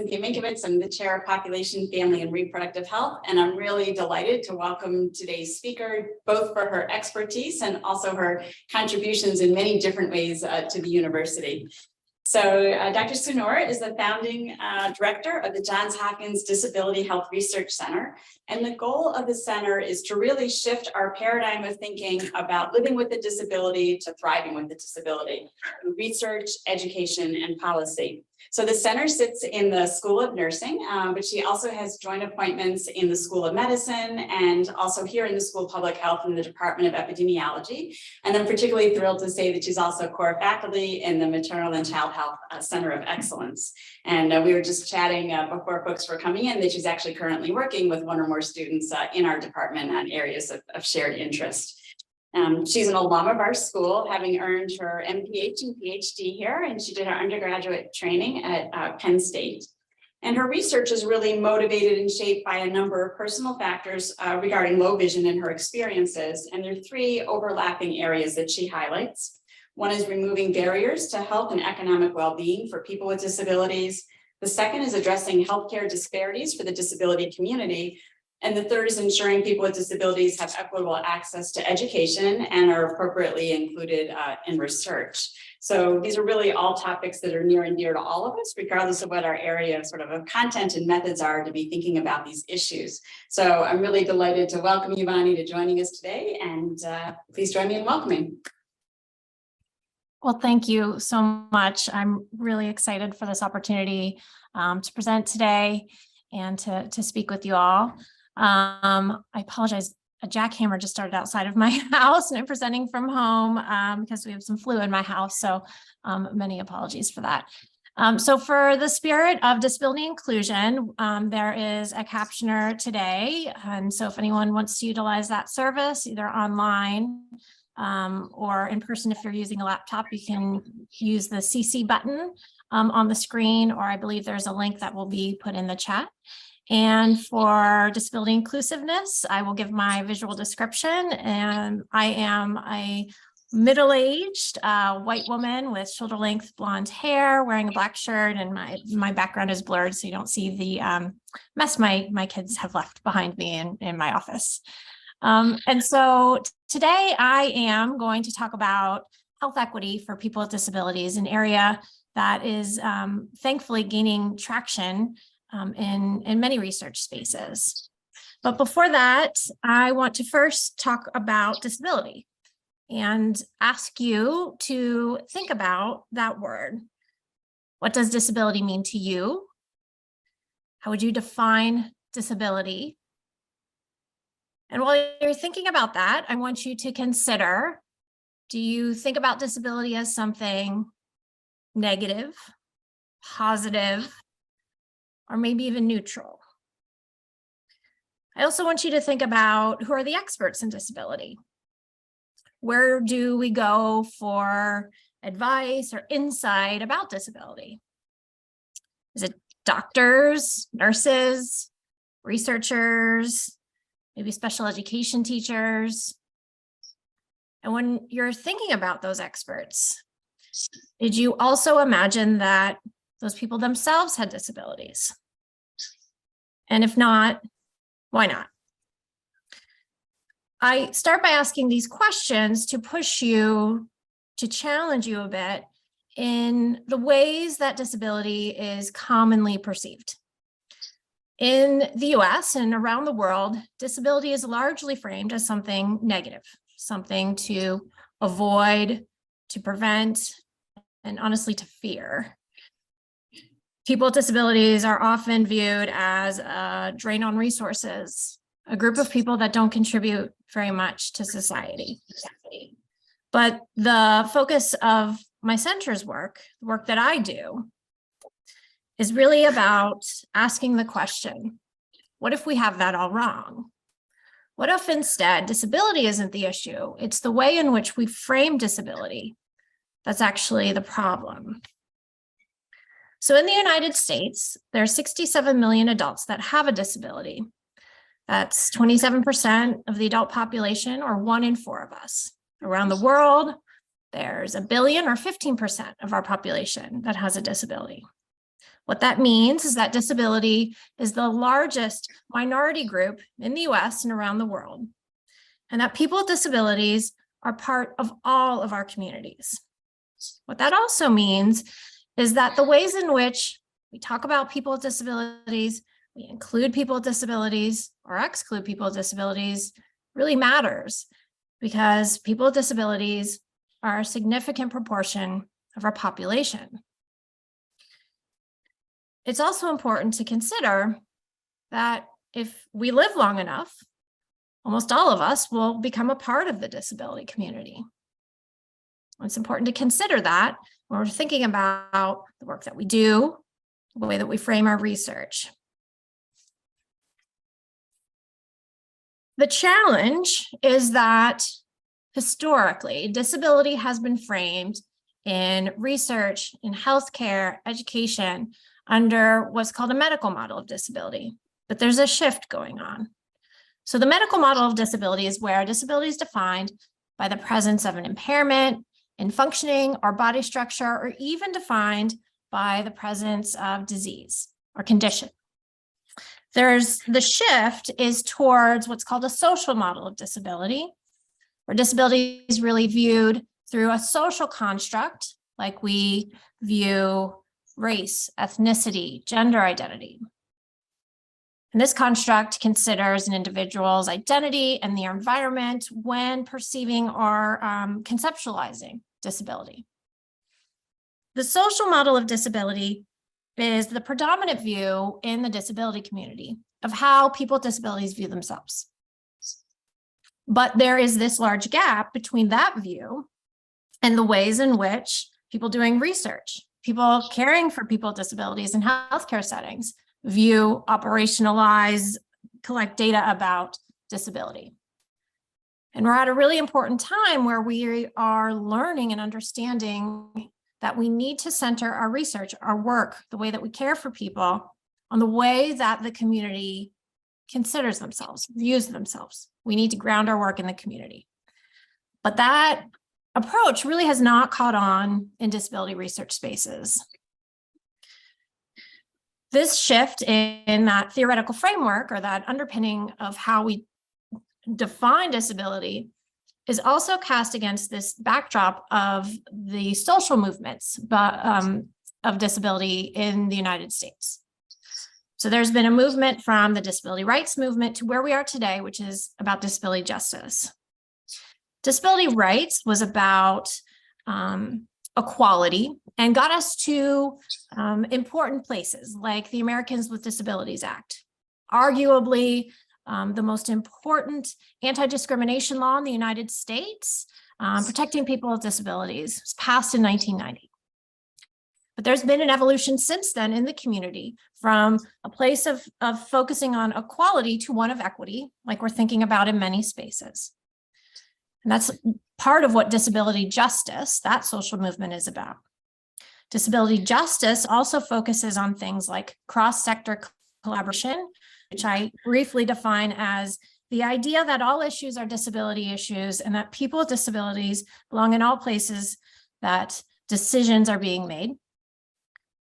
Cynthia Minkiewicz. I'm the Chair of Population, Family, and Reproductive Health, and I'm really delighted to welcome today's speaker, both for her expertise and also her contributions in many different ways to the university. So Dr. Swenor is the founding director of the Johns Hopkins Disability Health Research Center. And the goal of the center is to really shift our paradigm of thinking about living with a disability to thriving with a disability, research, education, and policy. So the center sits in the School of Nursing, but she also has joint appointments in the School of Medicine and also here in the School of Public Health in the Department of Epidemiology. And I'm particularly thrilled to say that she's also core faculty in the Maternal and Child Health Center of Excellence. And we were just chatting before folks were coming in that she's actually currently working with one or more students in our department on areas of shared interest. She's an alum of our school, having earned her MPH and PhD here, and she did her undergraduate training at Penn State. And her research is really motivated and shaped by a number of personal factors regarding low vision and her experiences. And there are three overlapping areas that she highlights. One is removing barriers to health and economic well-being for people with disabilities. The second is addressing healthcare disparities for the disability community. And the third is ensuring people with disabilities have equitable access to education and are appropriately included in research. So these are really all topics that are near and dear to all of us, regardless of what our area of content and methods are to be thinking about these issues. So I'm really delighted to welcome you, Bonnie, to joining us today. And please join me in welcoming. Well, thank you so much. I'm really excited for this opportunity to present today and to speak with you all. I apologize. A jackhammer just started outside of my house and I'm presenting from home because we have some flu in my house. So many apologies for that. So for the spirit of disability inclusion, there is a captioner today. And so if anyone wants to utilize that service, either online or in person, if you're using a laptop, you can use the CC button on the screen, or I believe there's a link that will be put in the chat. And for disability inclusiveness, I will give my visual description. And I am a middle-aged white woman with shoulder-length blonde hair, wearing a black shirt, and my background is blurred, so you don't see the mess my kids have left behind me in my office. And so today I am going to talk about health equity for people with disabilities, an area that is thankfully gaining traction in many research spaces. But before that, I want to first talk about disability and ask you to think about that word. What does disability mean to you? How would you define disability? And while you're thinking about that, I want you to consider, do you think about disability as something negative, positive, or maybe even neutral? I also want you to think about who are the experts in disability. Where do we go for advice or insight about disability? Is it doctors, nurses, researchers, maybe special education teachers? And when you're thinking about those experts, did you also imagine that those people themselves had disabilities? And if not, why not? I start by asking these questions to push you, to challenge you a bit in the ways that disability is commonly perceived. In the US and around the world, disability is largely framed as something negative, something to avoid, to prevent, and honestly to fear. People with disabilities are often viewed as a drain on resources, a group of people that don't contribute very much to society. But the focus of my center's work, the work that I do, is really about asking the question, what if we have that all wrong? What if instead disability isn't the issue? It's the way in which we frame disability that's actually the problem. So in the United States, there are 67 million adults that have a disability. That's 27% of the adult population, or 1 in 4 of us. Around the world, there's 1 billion, or 15% of our population that has a disability. What that means is that disability is the largest minority group in the US and around the world, and that people with disabilities are part of all of our communities. What that also means is that the ways in which we talk about people with disabilities, we include people with disabilities or exclude people with disabilities really matters, because people with disabilities are a significant proportion of our population. It's also important to consider that if we live long enough, almost all of us will become a part of the disability community. It's important to consider that when we're thinking about the work that we do, the way that we frame our research. The challenge is that historically, disability has been framed in research, in healthcare, education, under what's called a medical model of disability, but there's a shift going on. So the medical model of disability is where disability is defined by the presence of an impairment in functioning or body structure, or even defined by the presence of disease or condition. The shift is towards what's called a social model of disability, where disability is really viewed through a social construct, like we view race, ethnicity, gender identity. And this construct considers an individual's identity and their environment when perceiving or conceptualizing disability. The social model of disability is the predominant view in the disability community of how people with disabilities view themselves. But there is this large gap between that view and the ways in which people doing research, people caring for people with disabilities in healthcare settings, view, operationalize, collect data about disability. And we're at a really important time where we are learning and understanding that we need to center our research, our work, the way that we care for people, on the way that the community considers themselves, views themselves. We need to ground our work in the community. But that approach really has not caught on in disability research spaces. This shift in that theoretical framework, or that underpinning of how we define disability, is also cast against this backdrop of the social movements of disability in the United States. So there's been a movement from the disability rights movement to where we are today, which is about disability justice. Disability rights was about equality and got us to important places like the Americans with Disabilities Act, arguably the most important anti-discrimination law in the United States, protecting people with disabilities. It was passed in 1990. But there's been an evolution since then in the community from a place of focusing on equality to one of equity, like we're thinking about in many spaces. And that's part of what disability justice, that social movement, is about. Disability justice also focuses on things like cross-sector collaboration, which I briefly define as the idea that all issues are disability issues and that people with disabilities belong in all places that decisions are being made,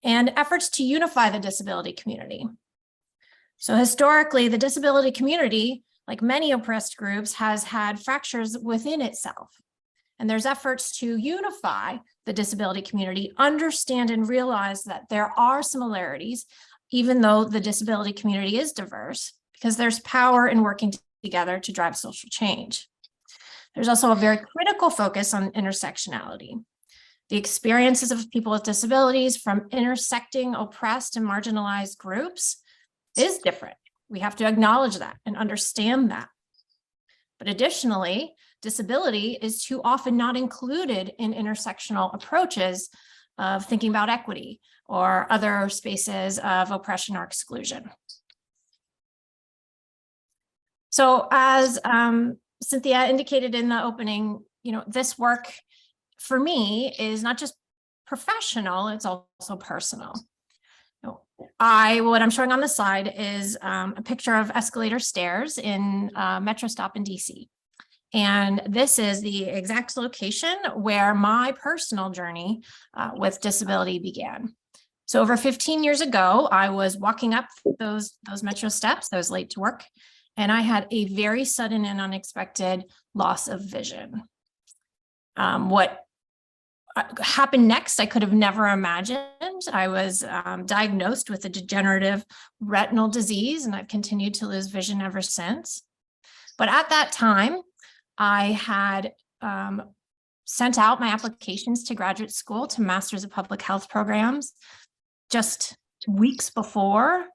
and efforts to unify the disability community. So historically, the disability community, like many oppressed groups, has had fractures within itself. And there's efforts to unify the disability community, understand and realize that there are similarities, even though the disability community is diverse, because there's power in working together to drive social change. There's also a very critical focus on intersectionality. The experiences of people with disabilities from intersecting oppressed and marginalized groups is different. We have to acknowledge that and understand that. But additionally, disability is too often not included in intersectional approaches of thinking about equity or other spaces of oppression or exclusion. So as Cynthia indicated in the opening, this work for me is not just professional, it's also personal. What I'm showing on the slide is a picture of escalator stairs in a metro stop in DC. And this is the exact location where my personal journey with disability began. So over 15 years ago, I was walking up those metro steps. I was late to work, and I had a very sudden and unexpected loss of vision. What happened next, I could have never imagined. I was diagnosed with a degenerative retinal disease, and I've continued to lose vision ever since. But at that time, I had sent out my applications to graduate school to Masters of Public Health programs just weeks before.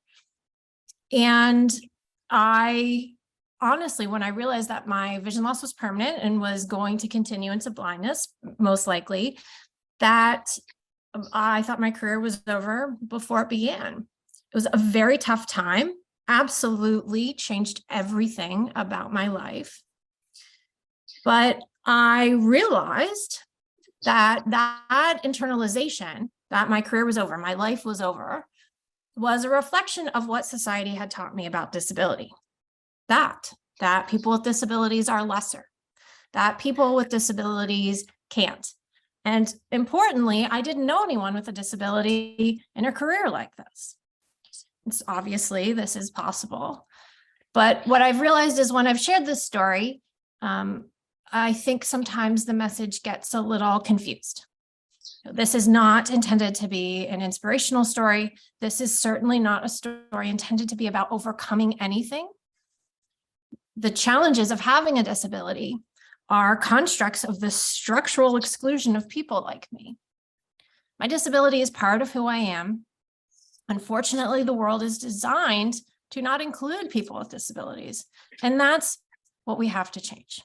And I honestly, when I realized that my vision loss was permanent and was going to continue into blindness, most likely, that I thought my career was over before it began. It was a very tough time, absolutely changed everything about my life. But I realized that that internalization, that my career was over, my life was over, was a reflection of what society had taught me about disability. That people with disabilities are lesser, that people with disabilities can't. And importantly, I didn't know anyone with a disability in a career like this. It's obviously, this is possible. But what I've realized is when I've shared this story, I think sometimes the message gets a little confused. This is not intended to be an inspirational story. This is certainly not a story intended to be about overcoming anything. The challenges of having a disability are constructs of the structural exclusion of people like me. My disability is part of who I am. Unfortunately, the world is designed to not include people with disabilities, and that's what we have to change.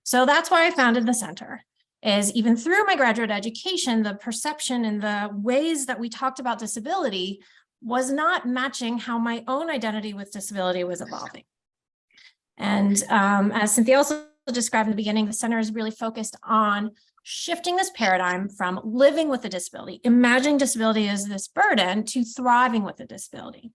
So that's why I founded the center, is even through my graduate education, the perception and the ways that we talked about disability was not matching how my own identity with disability was evolving. And as Cynthia also described in the beginning, the center is really focused on shifting this paradigm from living with a disability, imagining disability as this burden, to thriving with a disability.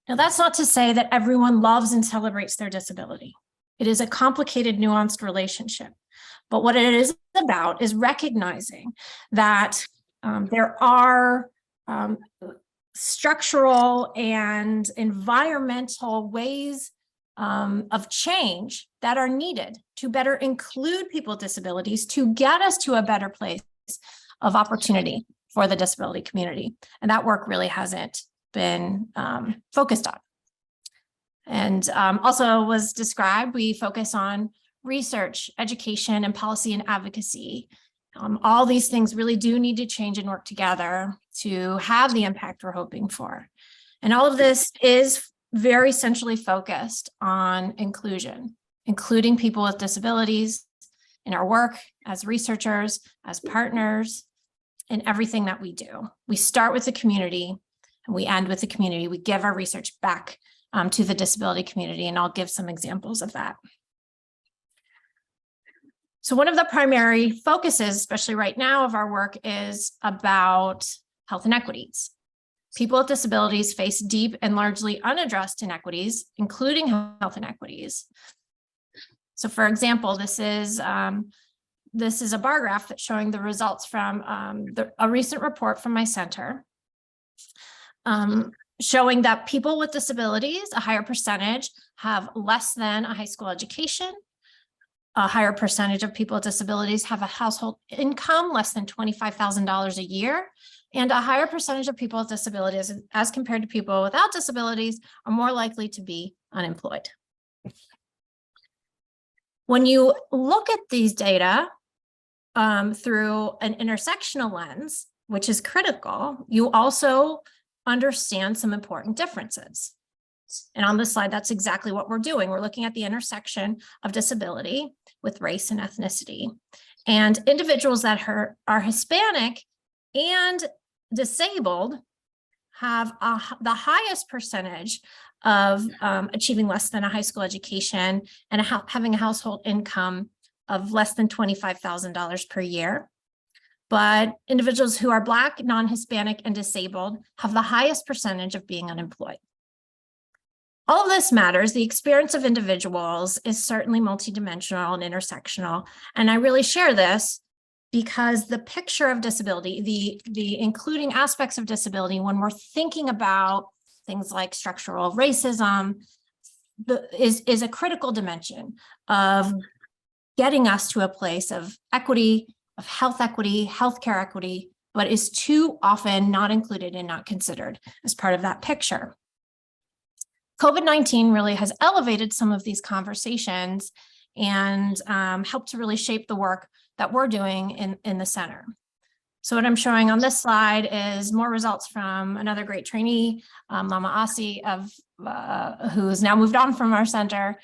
Now, that's not to say that everyone loves and celebrates their disability. It is a complicated, nuanced relationship. But what it is about is recognizing that there are structural and environmental ways of change that are needed to better include people with disabilities, to get us to a better place of opportunity for the disability community. And that work really hasn't been focused on. And also was described, we focus on research, education, and policy and advocacy. All these things really do need to change and work together to have the impact we're hoping for. And all of this is very centrally focused on inclusion, including people with disabilities in our work as researchers, as partners, in everything that we do. We start with the community and we end with the community. We give our research back to the disability community, and I'll give some examples of that. So one of the primary focuses, especially right now, of our work is about health inequities. People with disabilities face deep and largely unaddressed inequities, including health inequities. So for example, this is a bar graph that's showing the results from a recent report from my center, showing that people with disabilities, a higher percentage, have less than a high school education. A higher percentage of people with disabilities have a household income less than $25,000 a year. And a higher percentage of people with disabilities, as compared to people without disabilities, are more likely to be unemployed. When you look at these data through an intersectional lens, which is critical, you also understand some important differences. And on this slide, that's exactly what we're doing. We're looking at the intersection of disability with race and ethnicity. And individuals that are Hispanic and disabled have the highest percentage of achieving less than a high school education and having a household income of less than $25,000 per year. But individuals who are Black, non-Hispanic, and disabled have the highest percentage of being unemployed. All of this matters. The experience of individuals is certainly multidimensional and intersectional. And I really share this because the picture of disability, the including aspects of disability when we're thinking about things like structural racism, is a critical dimension of getting us to a place of equity, of healthcare equity, but is too often not included and not considered as part of that picture. COVID-19 really has elevated some of these conversations and helped to really shape the work that we're doing in the center. So what I'm showing on this slide is more results from another great trainee, Mama Asi, who's now moved on from our center,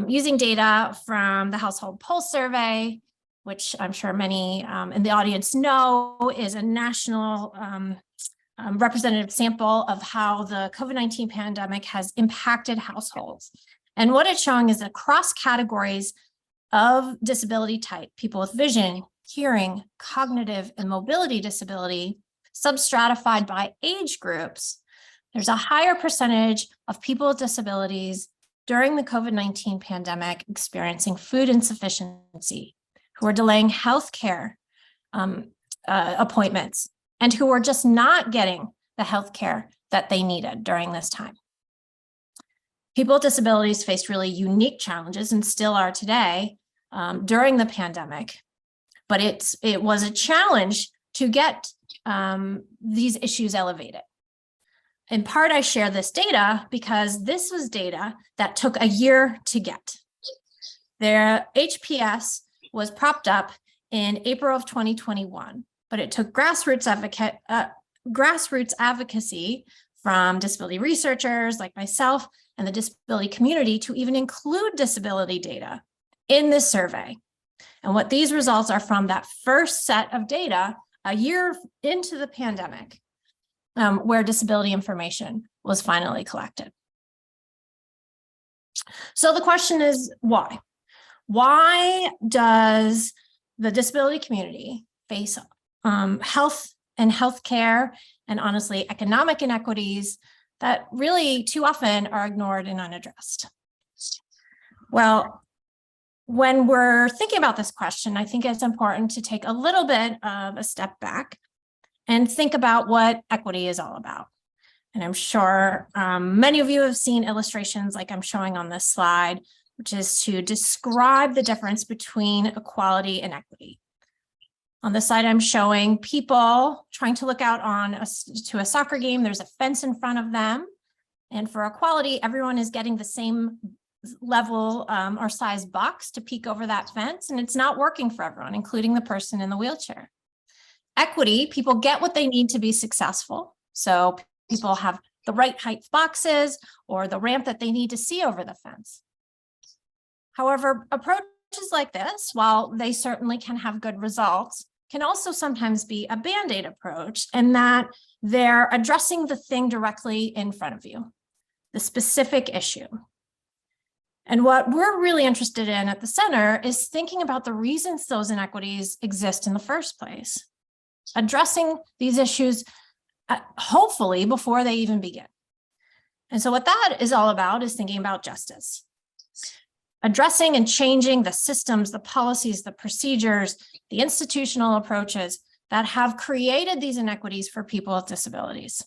using data from the Household Pulse Survey, which I'm sure many in the audience know is a national representative sample of how the COVID-19 pandemic has impacted households. And what it's showing is across categories of disability type, people with vision, hearing, cognitive, and mobility disability, substratified by age groups, there's a higher percentage of people with disabilities during the COVID-19 pandemic experiencing food insufficiency, who are delaying healthcare appointments, and who are just not getting the healthcare that they needed during this time. People with disabilities faced really unique challenges and still are today during the pandemic, but it was a challenge to get these issues elevated. In part, I share this data because this was data that took a year to get. Their HPS was propped up in April of 2021, but it took grassroots advocacy from disability researchers like myself and the disability community to even include disability data in this survey. And what these results are from that first set of data a year into the pandemic, where disability information was finally collected. So the question is why? Why does the disability community face health and healthcare and honestly economic inequities that really too often are ignored and unaddressed? Well, when we're thinking about this question, I think it's important to take a little bit of a step back and think about what equity is all about. And I'm sure many of you have seen illustrations like I'm showing on this slide, which is to describe the difference between equality and equity. On this slide, I'm showing people trying to look out to a soccer game. There's a fence in front of them. And for equality, everyone is getting the same level or size box to peek over that fence. And it's not working for everyone, including the person in the wheelchair. Equity, people get what they need to be successful. So people have the right height boxes or the ramp that they need to see over the fence. However, approaches like this, while they certainly can have good results, can also sometimes be a Band-Aid approach in that they're addressing the thing directly in front of you, the specific issue. And what we're really interested in at the center is thinking about the reasons those inequities exist in the first place, addressing these issues hopefully before they even begin. And so what that is all about is thinking about justice. Addressing and changing the systems, the policies, the procedures, the institutional approaches that have created these inequities for people with disabilities.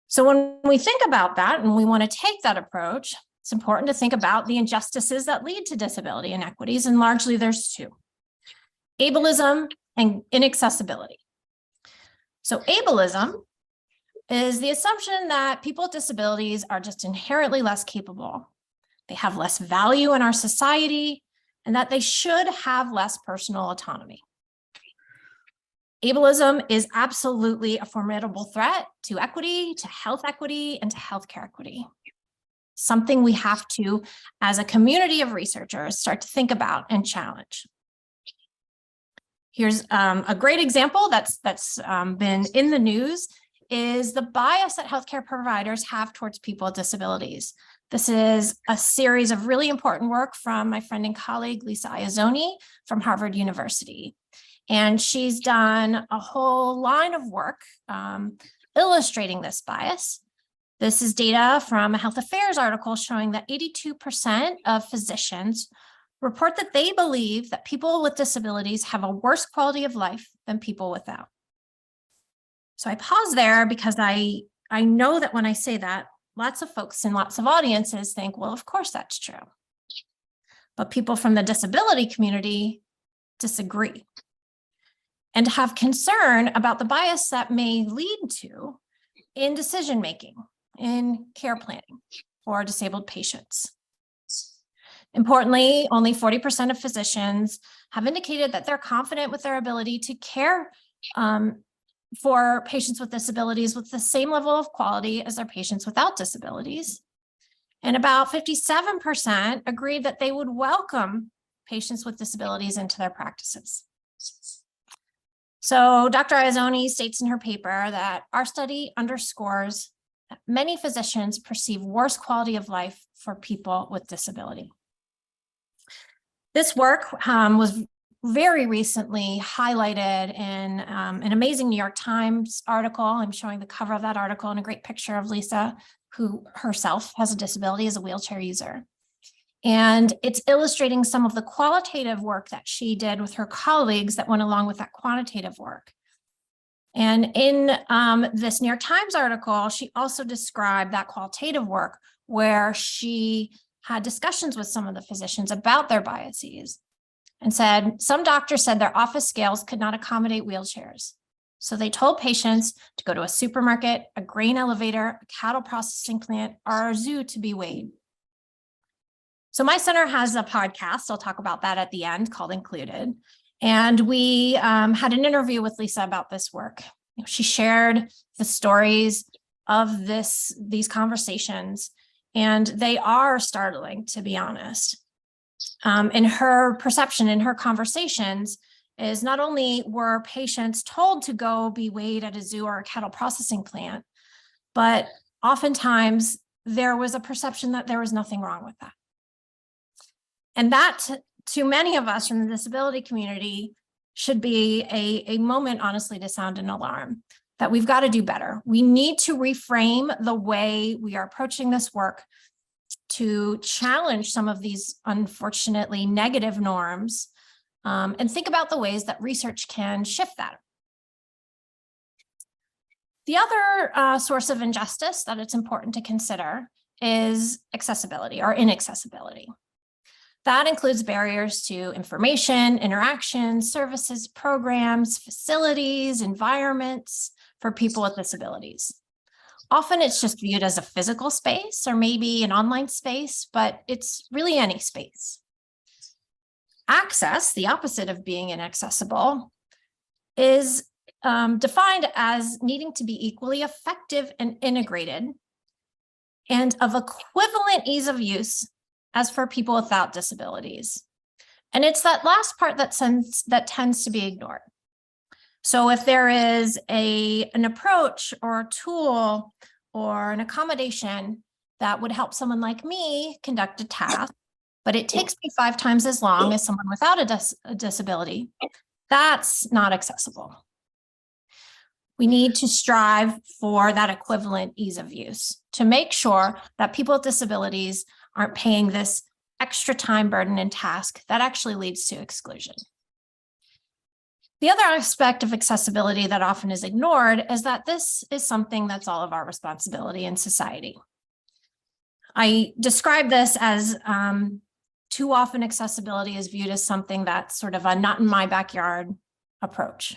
So when we think about that and we want to take that approach, it's important to think about the injustices that lead to disability inequities, and largely there's two: ableism and inaccessibility. So ableism is the assumption that people with disabilities are just inherently less capable. They have less value in our society, and that they should have less personal autonomy. Ableism is absolutely a formidable threat to equity, to health equity, and to healthcare equity. Something we have to, as a community of researchers, start to think about and challenge. Here's a great example that's been in the news is the bias that healthcare providers have towards people with disabilities. This is a series of really important work from my friend and colleague, Lisa Iazzoni from Harvard University. And she's done a whole line of work illustrating this bias. This is data from a health affairs article showing that 82% of physicians report that they believe that people with disabilities have a worse quality of life than people without. So I pause there because I know that when I say that, lots of folks in lots of audiences think, well, of course that's true. But people from the disability community disagree and have concern about the bias that may lead to in decision-making, in care planning for disabled patients. Importantly, only 40% of physicians have indicated that they're confident with their ability to care for patients with disabilities with the same level of quality as their patients without disabilities. And about 57% agreed that they would welcome patients with disabilities into their practices. So Dr. Iazzoni states in her paper that our study underscores that many physicians perceive worse quality of life for people with disability. This work was very recently highlighted in an amazing New York Times article. I'm showing the cover of that article and a great picture of Lisa, who herself has a disability as a wheelchair user. And it's illustrating some of the qualitative work that she did with her colleagues that went along with that quantitative work. And in this New York Times article, she also described that qualitative work where she had discussions with some of the physicians about their biases and said, some doctors said their office scales could not accommodate wheelchairs. So they told patients to go to a supermarket, a grain elevator, a cattle processing plant, or a zoo to be weighed. So my center has a podcast, I'll talk about that at the end, called Included. And we had an interview with Lisa about this work. She shared the stories of these conversations, and they are startling, to be honest. In her perception, in her conversations, is not only were patients told to go be weighed at a zoo or a cattle processing plant, but oftentimes there was a perception that there was nothing wrong with that. And that, to many of us from the disability community, should be a moment, honestly, to sound an alarm, that we've got to do better. We need to reframe the way we are approaching this work to challenge some of these unfortunately negative norms and think about the ways that research can shift that. The other source of injustice that it's important to consider is accessibility or inaccessibility. That includes barriers to information, interaction, services, programs, facilities, environments for people with disabilities. Often it's just viewed as a physical space or maybe an online space, but it's really any space. Access, the opposite of being inaccessible, is defined as needing to be equally effective and integrated and of equivalent ease of use as for people without disabilities. And it's that last part that tends to be ignored. So if there is an approach or a tool or an accommodation that would help someone like me conduct a task, but it takes me 5 times as long as someone without a disability, that's not accessible. We need to strive for that equivalent ease of use to make sure that people with disabilities aren't paying this extra time burden and task that actually leads to exclusion. The other aspect of accessibility that often is ignored is that this is something that's all of our responsibility in society. I describe this as too often accessibility is viewed as something that's sort of a not in my backyard approach.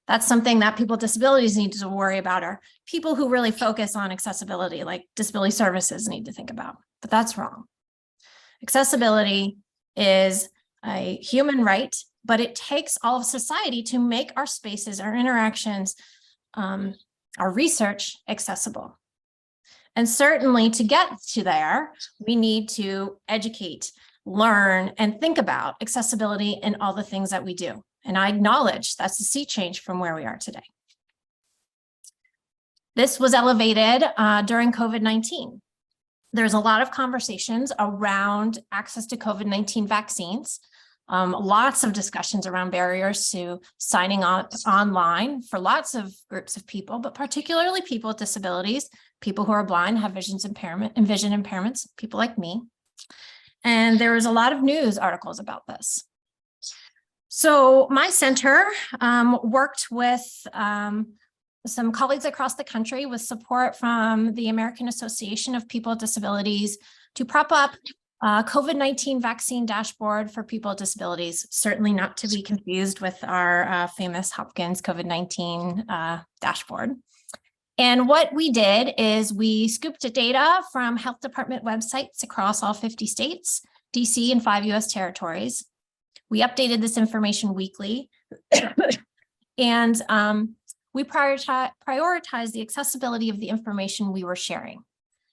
That's something that people with disabilities need to worry about, or people who really focus on accessibility, like disability services, need to think about. But that's wrong. Accessibility is a human right, but it takes all of society to make our spaces, our interactions, our research accessible. And certainly to get to there, we need to educate, learn, and think about accessibility in all the things that we do. And I acknowledge that's a sea change from where we are today. This was elevated during COVID-19. There's a lot of conversations around access to COVID-19 vaccines, lots of discussions around barriers to signing on online for lots of groups of people, but particularly people with disabilities, people who are blind, have vision impairments, people like me. And there was a lot of news articles about this. So my center worked with some colleagues across the country with support from the American Association of People with Disabilities to prop up COVID-19 vaccine dashboard for people with disabilities, certainly not to be confused with our famous Hopkins COVID-19 dashboard. And what we did is we scooped data from health department websites across all 50 states, DC, and 5 US territories. We updated this information weekly, and we prioritized the accessibility of the information we were sharing.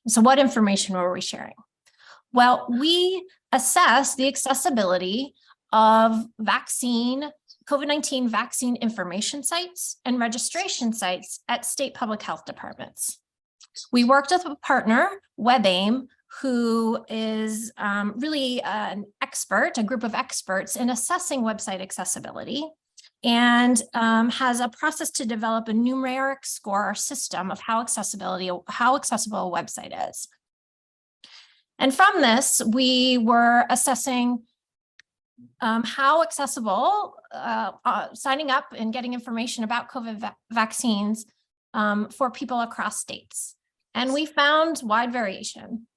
So what information were we sharing? Well, we assessed the accessibility of COVID-19 vaccine information sites and registration sites at state public health departments. We worked with a partner, WebAIM, who is really an expert, a group of experts in assessing website accessibility, and has a process to develop a numeric score system of how accessible a website is. And from this, we were assessing how accessible signing up and getting information about COVID vaccines for people across states. And we found wide variation.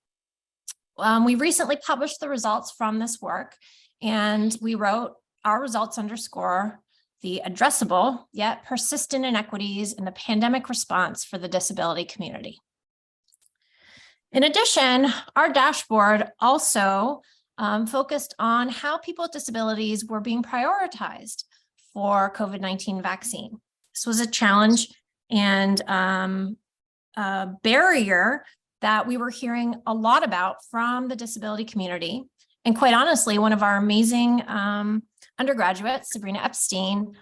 We recently published the results from this work, and we wrote our results underscore the addressable yet persistent inequities in the pandemic response for the disability community. In addition, our dashboard also focused on how people with disabilities were being prioritized for COVID-19 vaccine. This was a challenge and a barrier that we were hearing a lot about from the disability community. And quite honestly, one of our amazing undergraduates, Sabrina Epstein,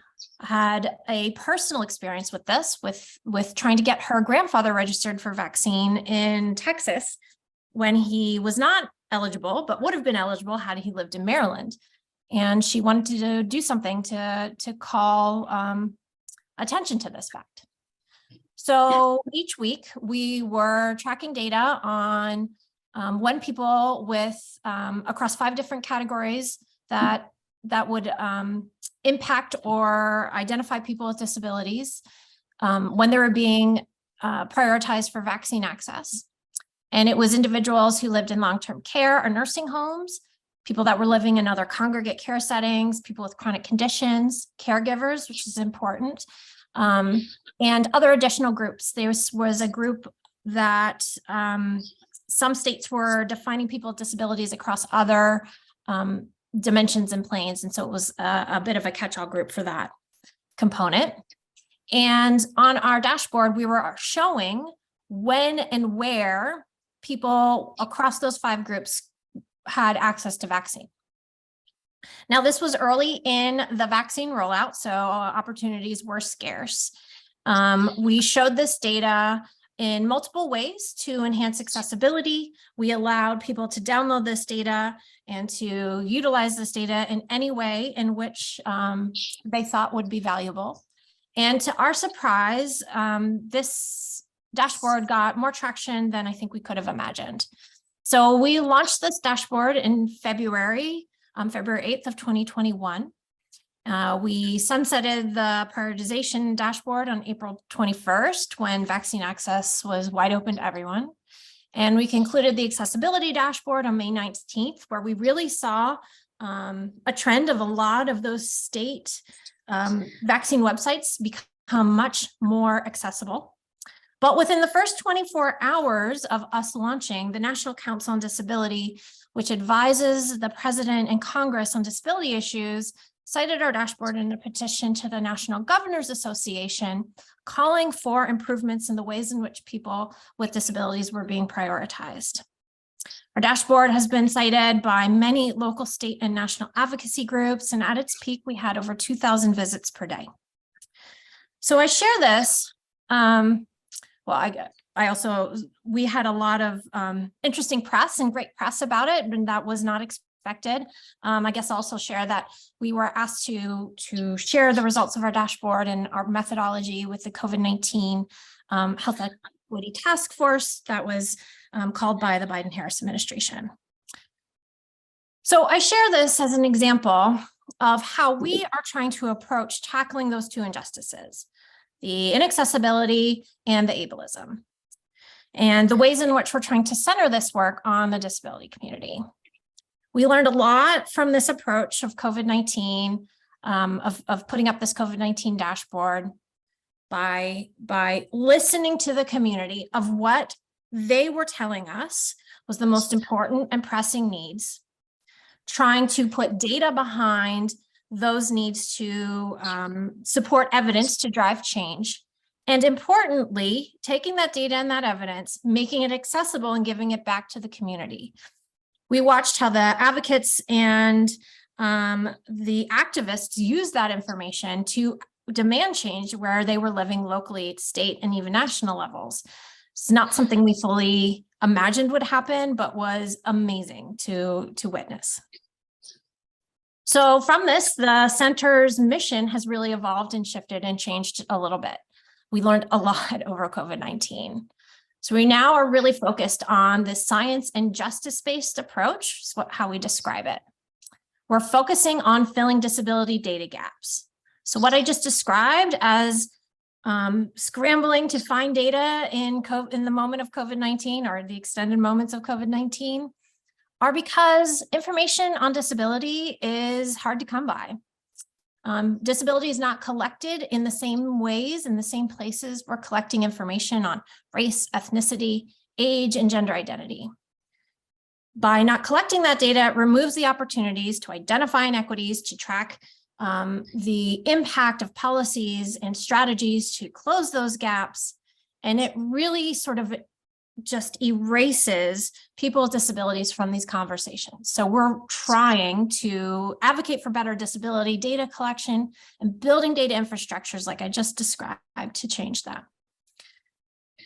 had a personal experience with this, with trying to get her grandfather registered for vaccine in Texas when he was not eligible, but would have been eligible had he lived in Maryland. And she wanted to do something to call attention to this fact. So each week we were tracking data on when people with across 5 different categories that would impact or identify people with disabilities when they were being prioritized for vaccine access. And it was individuals who lived in long-term care or nursing homes, people that were living in other congregate care settings, people with chronic conditions, caregivers, which is important, and other additional groups. There was a group that some states were defining people with disabilities across other dimensions and planes. And so it was a bit of a catch-all group for that component. And on our dashboard, we were showing when and where people across those 5 groups had access to vaccine. Now, this was early in the vaccine rollout, so opportunities were scarce. We showed this data in multiple ways to enhance accessibility. We allowed people to download this data and to utilize this data in any way in which they thought would be valuable. And to our surprise, this dashboard got more traction than I think we could have imagined. So we launched this dashboard in February 8th of 2021. We sunsetted the prioritization dashboard on April 21st when vaccine access was wide open to everyone. And we concluded the accessibility dashboard on May 19th, where we really saw a trend of a lot of those state vaccine websites become much more accessible. But within the first 24 hours of us launching, the National Council on Disability, which advises the President and Congress on disability issues, cited our dashboard in a petition to the National Governors Association, calling for improvements in the ways in which people with disabilities were being prioritized. Our dashboard has been cited by many local, state, and national advocacy groups, and at its peak, we had over 2,000 visits per day. So I share this. We had a lot of interesting press and great press about it, and that was not expected. I guess I'll also share that we were asked to share the results of our dashboard and our methodology with the COVID-19 Health Equity Task Force that was called by the Biden-Harris administration. So I share this as an example of how we are trying to approach tackling those two injustices, the inaccessibility and the ableism, and the ways in which we're trying to center this work on the disability community. We learned a lot from this approach of COVID-19, of putting up this COVID-19 dashboard by listening to the community of what they were telling us was the most important and pressing needs, trying to put data behind those needs to support evidence to drive change. And importantly, taking that data and that evidence, making it accessible and giving it back to the community. We watched how the advocates and the activists used that information to demand change where they were living locally at state and even national levels. It's not something we fully imagined would happen, but was amazing to witness. So from this, the center's mission has really evolved and shifted and changed a little bit. We learned a lot over COVID-19. So we now are really focused on the science and justice-based approach, is how we describe it. We're focusing on filling disability data gaps. So what I just described as scrambling to find data in the moment of COVID-19 or the extended moments of COVID-19 are because information on disability is hard to come by. Disability is not collected in the same ways, in the same places we're collecting information on race, ethnicity, age, and gender identity. By not collecting that data, it removes the opportunities to identify inequities, to track the impact of policies and strategies to close those gaps. And it really sort of just erases people with disabilities from these conversations. So we're trying to advocate for better disability data collection and building data infrastructures like I just described to change that.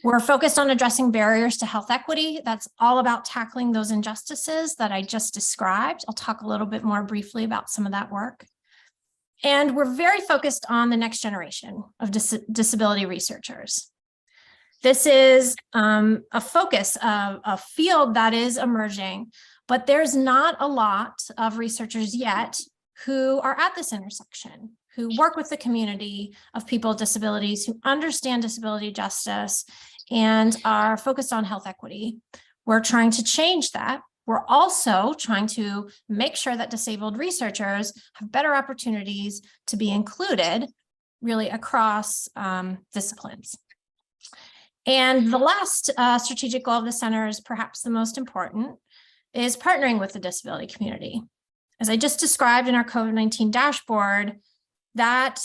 We're focused on addressing barriers to health equity. That's all about tackling those injustices that I just described. I'll talk a little bit more briefly about some of that work. And we're very focused on the next generation of disability researchers. This is a focus of a field that is emerging, but there's not a lot of researchers yet who are at this intersection, who work with the community of people with disabilities, who understand disability justice and are focused on health equity. We're trying to change that. We're also trying to make sure that disabled researchers have better opportunities to be included really across disciplines. And the last strategic goal of the center is perhaps the most important, is partnering with the disability community. As I just described in our COVID-19 dashboard, that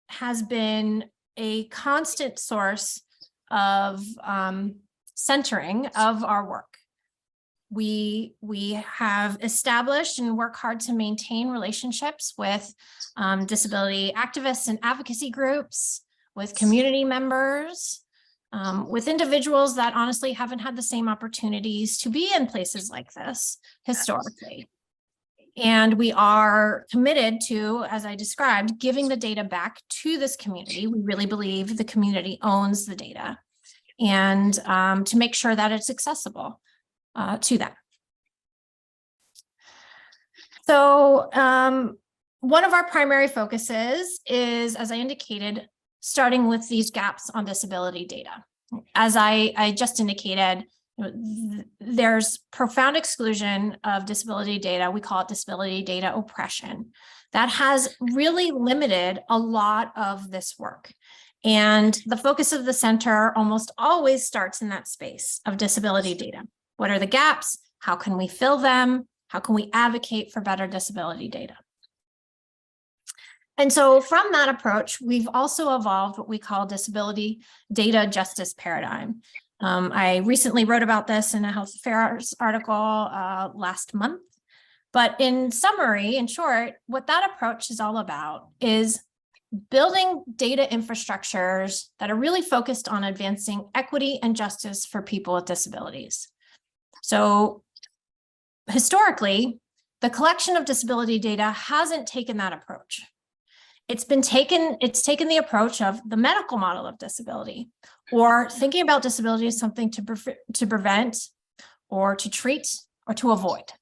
has been a constant source of centering of our work. We have established and work hard to maintain relationships with disability activists and advocacy groups, with community members, with individuals that honestly haven't had the same opportunities to be in places like this historically. And we are committed to, as I described, giving the data back to this community. We really believe the community owns the data, and to make sure that it's accessible to them. So one of our primary focuses is, as I indicated, starting with these gaps on disability data. As I just indicated, there's profound exclusion of disability data. We call it disability data oppression. That has really limited a lot of this work. And the focus of the center almost always starts in that space of disability data. What are the gaps? How can we fill them? How can we advocate for better disability data? And so from that approach, we've also evolved what we call disability data justice paradigm. I recently wrote about this in a Health Affairs article last month. But in summary, in short, what that approach is all about is building data infrastructures that are really focused on advancing equity and justice for people with disabilities. So historically, the collection of disability data hasn't taken that approach. It's taken the approach of the medical model of disability, or thinking about disability as something to prevent or to treat or to avoid.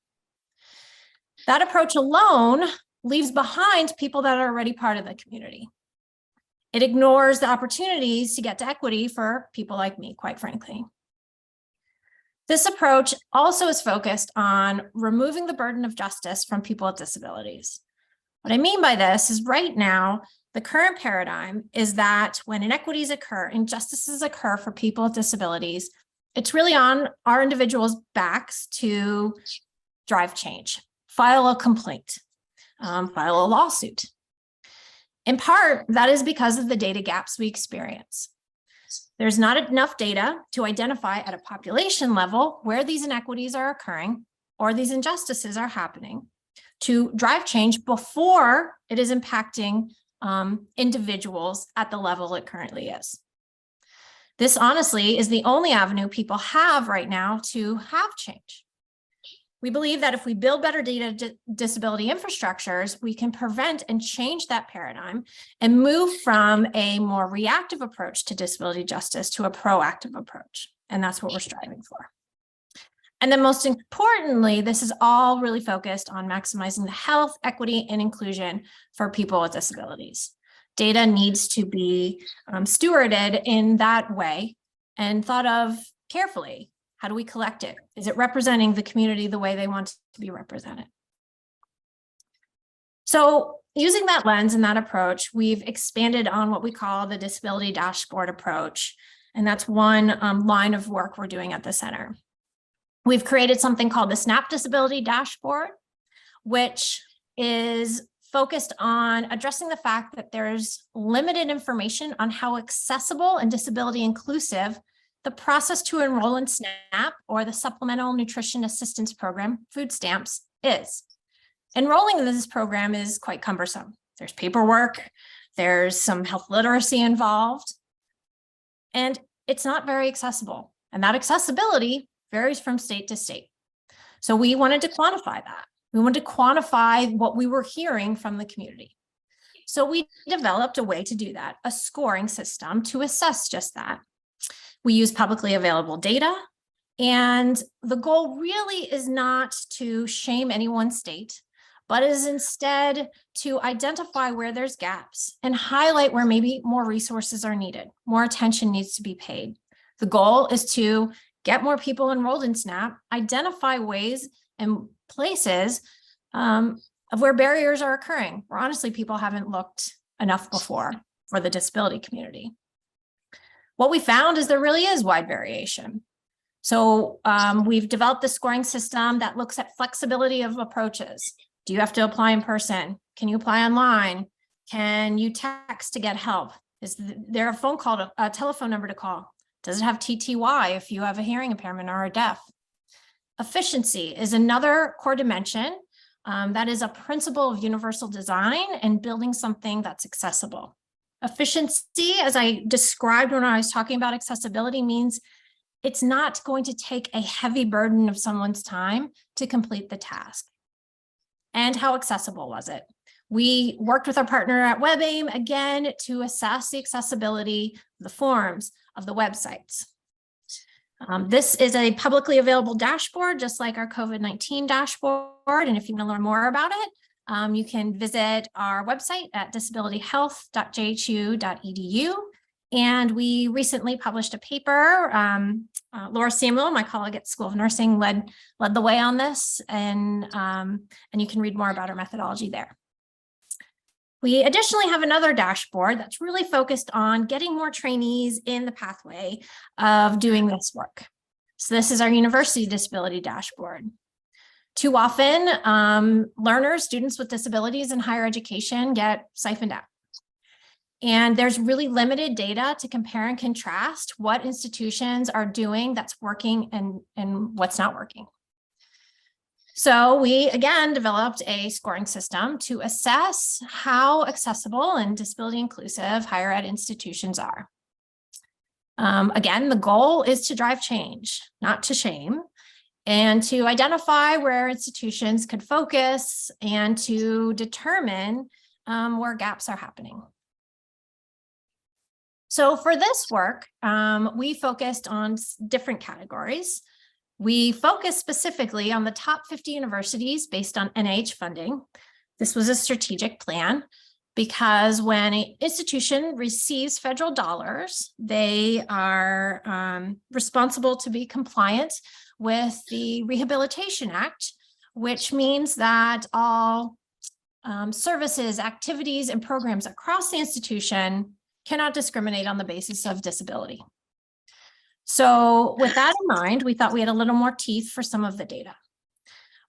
That approach alone leaves behind people that are already part of the community. It ignores the opportunities to get to equity for people like me, quite frankly. This approach also is focused on removing the burden of justice from people with disabilities. What I mean by this is right now, the current paradigm is that when inequities occur, injustices occur for people with disabilities, it's really on our individuals' backs to drive change, file a complaint, file a lawsuit. In part, that is because of the data gaps we experience. There's not enough data to identify at a population level where these inequities are occurring or these injustices are happening to drive change before it is impacting individuals at the level it currently is. This honestly is the only avenue people have right now to have change. We believe that if we build better data disability infrastructures, we can prevent and change that paradigm and move from a more reactive approach to disability justice to a proactive approach. And that's what we're striving for. And then most importantly, this is all really focused on maximizing the health, equity, and inclusion for people with disabilities. Data needs to be stewarded in that way and thought of carefully. How do we collect it? Is it representing the community the way they want to be represented? So using that lens and that approach, we've expanded on what we call the disability dashboard approach. And that's one line of work we're doing at the center. We've created something called the SNAP Disability Dashboard, which is focused on addressing the fact that there's limited information on how accessible and disability inclusive the process to enroll in SNAP, or the Supplemental Nutrition Assistance Program, food stamps, is. Enrolling in this program is quite cumbersome. There's paperwork, there's some health literacy involved, and it's not very accessible. And that accessibility varies from state to state. So we wanted to quantify that. We wanted to quantify what we were hearing from the community. So we developed a way to do that, a scoring system to assess just that. We use publicly available data, and the goal really is not to shame any one state, but is instead to identify where there's gaps and highlight where maybe more resources are needed, more attention needs to be paid. The goal is to get more people enrolled in SNAP, identify ways and places of where barriers are occurring, where honestly people haven't looked enough before for the disability community. What we found is there really is wide variation. So we've developed the scoring system that looks at flexibility of approaches. Do you have to apply in person? Can you apply online? Can you text to get help? Is there a phone call, a telephone number to call? Does it have TTY if you have a hearing impairment or are deaf? Efficiency is another core dimension that is a principle of universal design and building something that's accessible. Efficiency, as I described when I was talking about accessibility, means it's not going to take a heavy burden of someone's time to complete the task. And how accessible was it? We worked with our partner at WebAIM again to assess the accessibility of the forms of the websites. This is a publicly available dashboard, just like our COVID-19 dashboard. And if you want to learn more about it, you can visit our website at disabilityhealth.jhu.edu. And we recently published a paper. Laura Samuel, my colleague at School of Nursing, led the way on this, and you can read more about our methodology there. We additionally have another dashboard that's really focused on getting more trainees in the pathway of doing this work. So this is our university disability dashboard. Too often, learners, students with disabilities in higher education get siphoned out. And there's really limited data to compare and contrast what institutions are doing that's working and what's not working. So we, again, developed a scoring system to assess how accessible and disability inclusive higher ed institutions are. Again, the goal is to drive change, not to shame, and to identify where institutions could focus and to determine where gaps are happening. So for this work, we focused on different categories. We focus specifically on the top 50 universities based on NIH funding. This was a strategic plan because when an institution receives federal dollars, they are responsible to be compliant with the Rehabilitation Act, which means that all services, activities, and programs across the institution cannot discriminate on the basis of disability. So with that in mind, we thought we had a little more teeth for some of the data.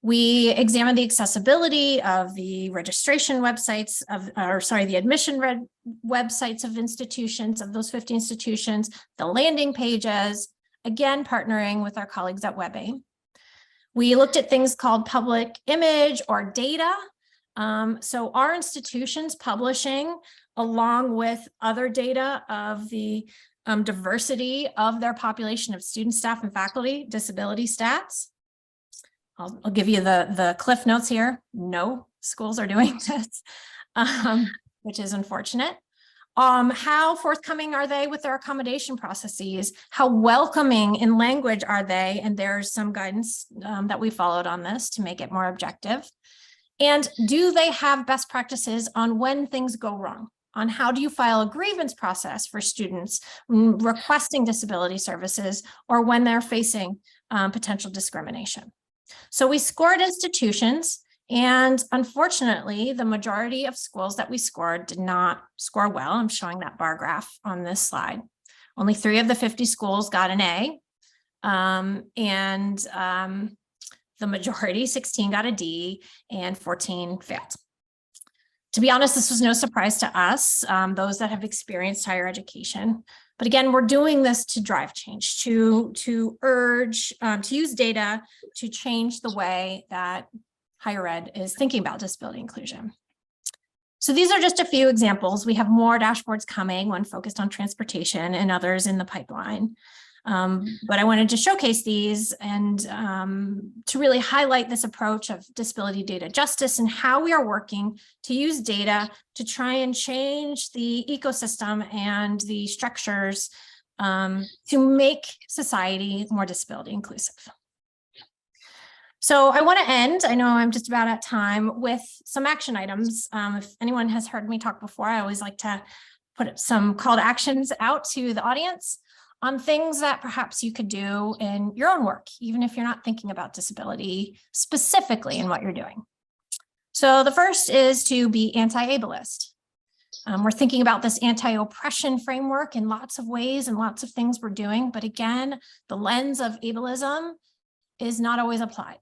We examined the accessibility of the registration websites the admission websites of institutions, of those 50 institutions, the landing pages, again, partnering with our colleagues at WebAIM. We looked at things called public image or data. So our institutions publishing along with other data of the diversity of their population of students, staff, and faculty, disability stats. I'll give you the cliff notes here. No schools are doing this, which is unfortunate. How forthcoming are they with their accommodation processes? How welcoming in language are they? And there's some guidance that we followed on this to make it more objective. And do they have best practices on when things go wrong? On how do you file a grievance process for students requesting disability services or when they're facing potential discrimination? So we scored institutions, and unfortunately, the majority of schools that we scored did not score well. I'm showing that bar graph on this slide. Only 3 of the 50 schools got an A, the majority, 16, got a D, and 14 failed. To be honest, this was no surprise to us, those that have experienced higher education. But again, we're doing this to drive change, to urge, to use data to change the way that higher ed is thinking about disability inclusion. So these are just a few examples. We have more dashboards coming, one focused on transportation and others in the pipeline. But I wanted to showcase these and to really highlight this approach of disability data justice and how we are working to use data to try and change the ecosystem and the structures to make society more disability inclusive. So I want to end, I know I'm just about at time, with some action items. If anyone has heard me talk before, I always like to put some call to actions out to the audience on things that perhaps you could do in your own work, even if you're not thinking about disability specifically in what you're doing. So the first is to be anti-ableist. We're thinking about this anti-oppression framework in lots of ways and lots of things we're doing. But again, the lens of ableism is not always applied.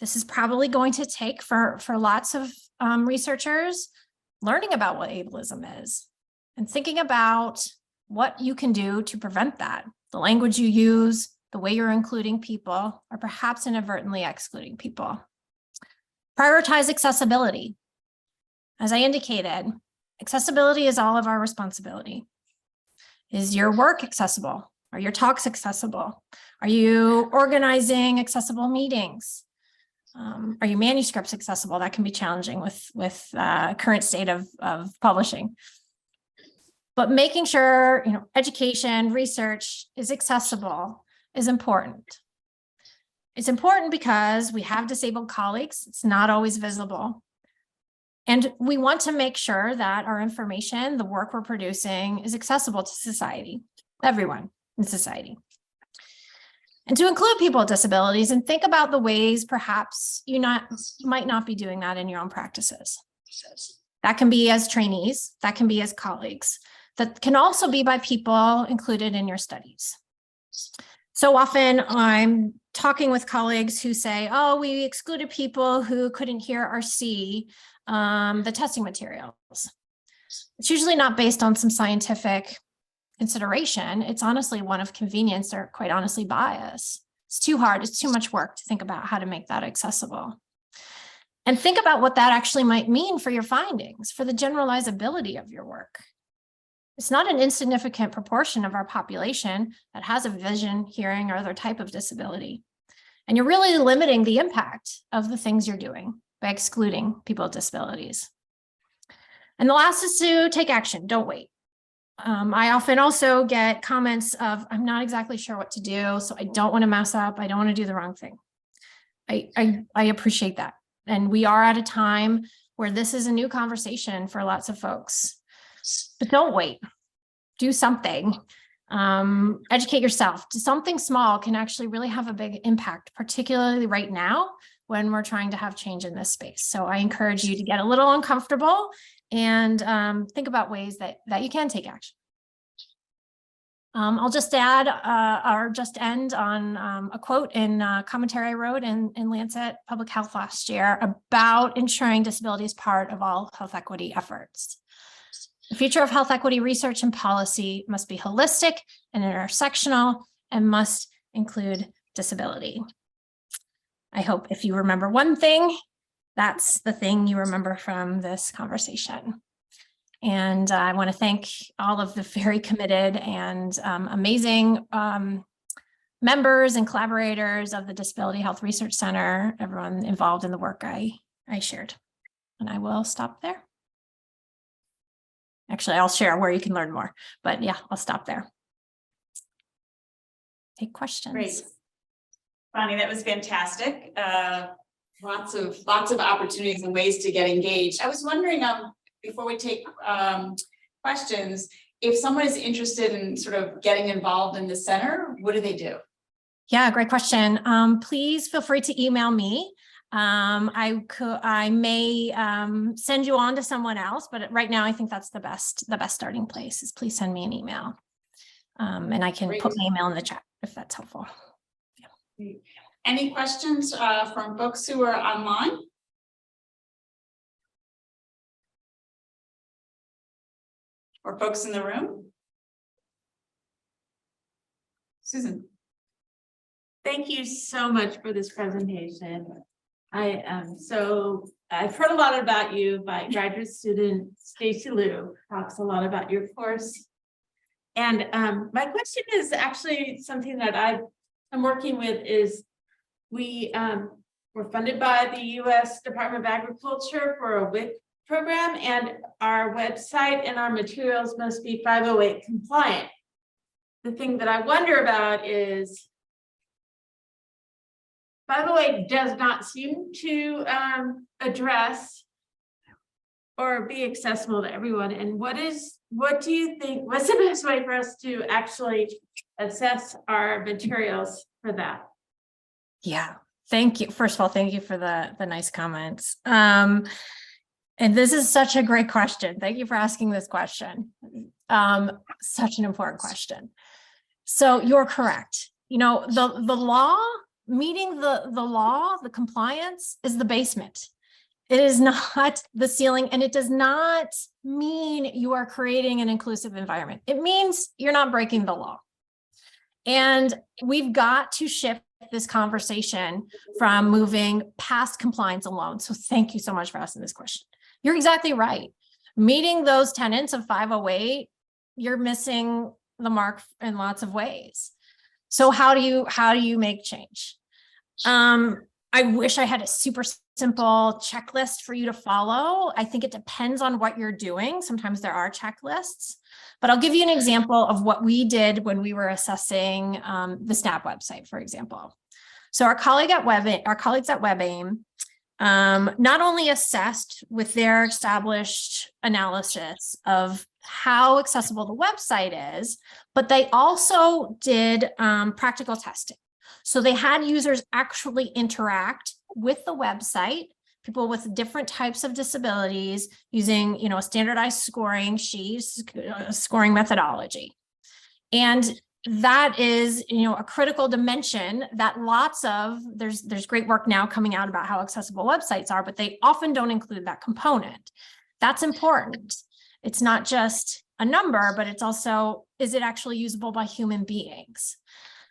This is probably going to take for lots of researchers learning about what ableism is and thinking about what you can do to prevent that. The language you use, the way you're including people, or perhaps inadvertently excluding people. Prioritize accessibility. As I indicated, accessibility is all of our responsibility. Is your work accessible? Are your talks accessible? Are you organizing accessible meetings? Are your manuscripts accessible? That can be challenging with current state of publishing. But making sure, education, research is accessible is important. It's important because we have disabled colleagues. It's not always visible. And we want to make sure that our information, the work we're producing, is accessible to society, everyone in society. And to include people with disabilities, and think about the ways perhaps you might not be doing that in your own practices. That can be as trainees, that can be as colleagues. That can also be by people included in your studies. So often I'm talking with colleagues who say, oh, we excluded people who couldn't hear or see the testing materials. It's usually not based on some scientific consideration. It's honestly one of convenience or quite honestly bias. It's too hard. It's too much work to think about how to make that accessible. And think about what that actually might mean for your findings, for the generalizability of your work. It's not an insignificant proportion of our population that has a vision, hearing, or other type of disability. And you're really limiting the impact of the things you're doing by excluding people with disabilities. And the last is to take action. Don't wait. I often also get comments of, I'm not exactly sure what to do, so I don't want to mess up. I don't want to do the wrong thing. I appreciate that. And we are at a time where this is a new conversation for lots of folks. But don't wait. Do something. Educate yourself. Something small can actually really have a big impact, particularly right now when we're trying to have change in this space. So I encourage you to get a little uncomfortable and think about ways that you can take action. I'll just add or just end on a quote in a commentary I wrote in Lancet Public Health last year about ensuring disability is part of all health equity efforts. The future of health equity research and policy must be holistic and intersectional and must include disability. I hope if you remember one thing, that's the thing you remember from this conversation. And I want to thank all of the very committed and amazing members and collaborators of the Disability Health Research Center, everyone involved in the work I shared. And I will stop there. Actually, I'll share where you can learn more, but yeah, I'll stop there. Take questions. Great. Bonnie, that was fantastic. Lots of opportunities and ways to get engaged. I was wondering, before we take questions, if someone is interested in sort of getting involved in the center, what do they do? Yeah, great question. Please feel free to email me. I may send you on to someone else, but right now I think that's the best starting place is please send me an email. And I can put my email in the chat if that's helpful. Yeah. Any questions from folks who are online? Or folks in the room? Susan. Thank you so much for this presentation. I've heard a lot about you by graduate student Stacy Liu, talks a lot about your course. And my question is actually something that I'm working with is we're funded by the U.S. Department of Agriculture for a WIC program, and our website and our materials must be 508 compliant. The thing that I wonder about is 508 does not seem to address or be accessible to everyone. And what do you think, what's the best way for us to actually assess our materials for that? Yeah, thank you. First of all, thank you for the nice comments. And this is such a great question. Thank you for asking this question. Such an important question. So you're correct. You know, the law, meeting the law, the compliance is the basement. It is not the ceiling, and it does not mean you are creating an inclusive environment. It means you're not breaking the law. And we've got to shift this conversation from moving past compliance alone. So thank you so much for asking this question. You're exactly right. Meeting those tenets of 508, you're missing the mark in lots of ways. So how do you make change? I wish I had a super simple checklist for you to follow. I think it depends on what you're doing. Sometimes there are checklists, but I'll give you an example of what we did when we were assessing the SNAP website, for example. So our colleagues at WebAIM not only assessed with their established analysis of how accessible the website is, but they also did practical testing. So they had users actually interact with the website, people with different types of disabilities using, you know, a standardized scoring sheet, scoring methodology. And that is, you know, a critical dimension that there's great work now coming out about how accessible websites are, but they often don't include that component. That's important. It's not just a number, but it's also, is it actually usable by human beings?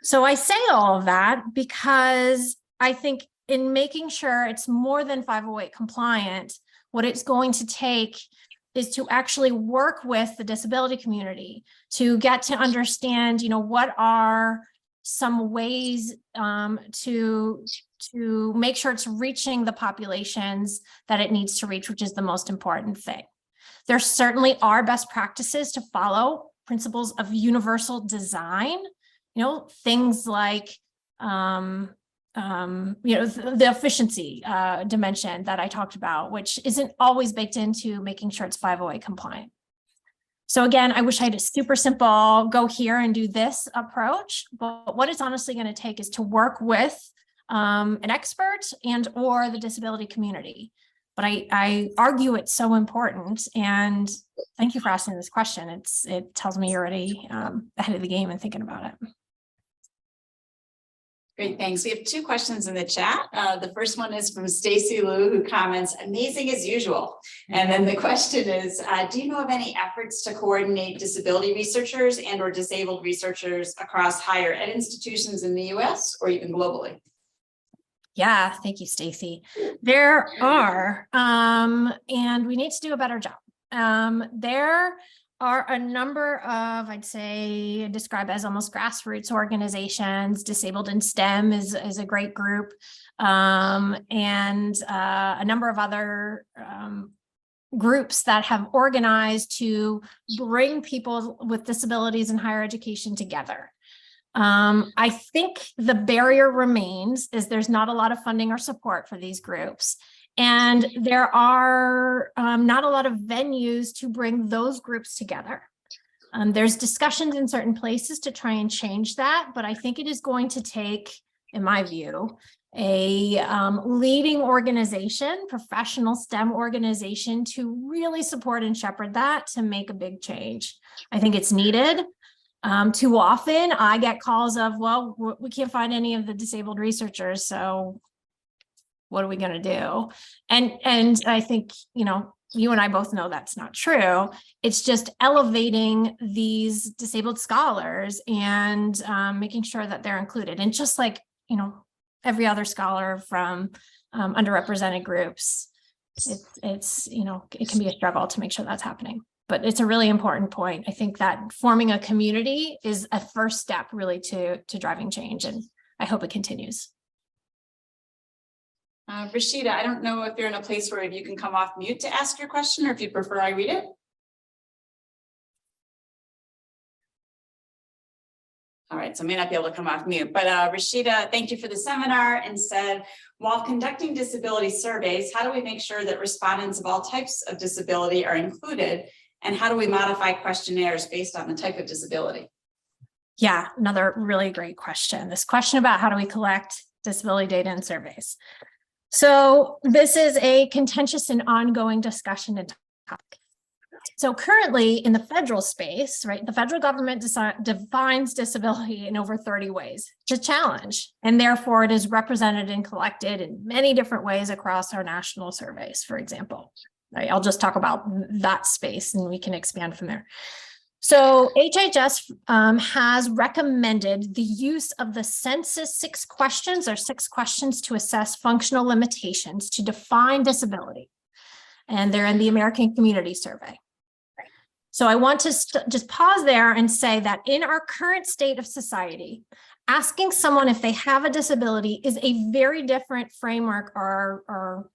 So I say all of that because I think in making sure it's more than 508 compliant, what it's going to take is to actually work with the disability community to get to understand, you know, what are some ways to make sure it's reaching the populations that it needs to reach, which is the most important thing. There certainly are best practices to follow, principles of universal design, things like, the efficiency dimension that I talked about, which isn't always baked into making sure it's 508 compliant. So again, I wish I had a super simple go here and do this approach, but what it's honestly going to take is to work with an expert and or the disability community. But I argue it's so important, and thank you for asking this question. It tells me you're already ahead of the game and thinking about it. Great, thanks. We have 2 questions in the chat. The first one is from Stacy Liu, who comments, amazing as usual. And then the question is, do you know of any efforts to coordinate disability researchers and or disabled researchers across higher ed institutions in the US or even globally? Yeah, thank you, Stacy. There are, and we need to do a better job. There are a number of, I'd say, describe as almost grassroots organizations. Disabled in STEM is a great group, and a number of other groups that have organized to bring people with disabilities in higher education together. I think the barrier remains is there's not a lot of funding or support for these groups. And there are not a lot of venues to bring those groups together. There's discussions in certain places to try and change that, but I think it is going to take, in my view, a leading organization, professional STEM organization, to really support and shepherd that to make a big change. I think it's needed. Too often I get calls of, well, we can't find any of the disabled researchers, so what are we going to do? And I think, you and I both know that's not true. It's just elevating these disabled scholars and making sure that they're included. And just like, every other scholar from underrepresented groups, it's it can be a struggle to make sure that's happening. But it's a really important point. I think that forming a community is a first step really to driving change, and I hope it continues. Rashida, I don't know if you're in a place where you can come off mute to ask your question, or if you prefer I read it. All right, so I may not be able to come off mute, but Rashida, thank you for the seminar, and said, while conducting disability surveys, how do we make sure that respondents of all types of disability are included? And how do we modify questionnaires based on the type of disability? Yeah, another really great question. This question about how do we collect disability data in surveys. So this is a contentious and ongoing discussion and topic. So currently in the federal space, right, the federal government defines disability in over 30 ways. It's a challenge, and therefore it is represented and collected in many different ways across our national surveys, for example. Right, I'll just talk about that space and we can expand from there. So HHS has recommended the use of the census 6 questions or 6 questions to assess functional limitations to define disability. And they're in the American Community Survey. So I want to just pause there and say that in our current state of society, asking someone if they have a disability is a very different framework or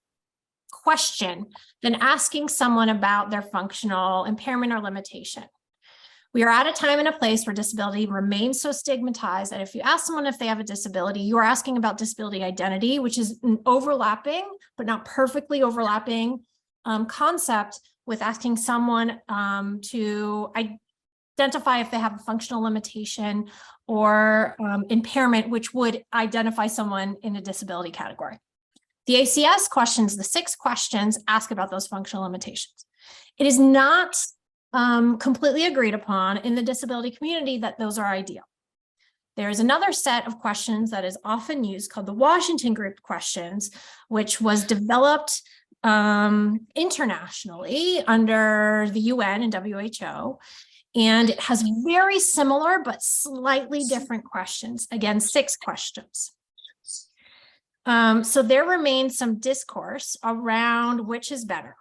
question than asking someone about their functional impairment or limitation. We are at a time and a place where disability remains so stigmatized that if you ask someone if they have a disability, you are asking about disability identity, which is an overlapping, but not perfectly overlapping concept with asking someone to identify if they have a functional limitation or impairment, which would identify someone in a disability category. The ACS questions, the 6 questions, ask about those functional limitations. It is not completely agreed upon in the disability community that those are ideal. There is another set of questions that is often used called the Washington Group questions, which was developed internationally under the UN and WHO. And it has very similar but slightly different questions. Again, 6 questions. So there remains some discourse around which is better.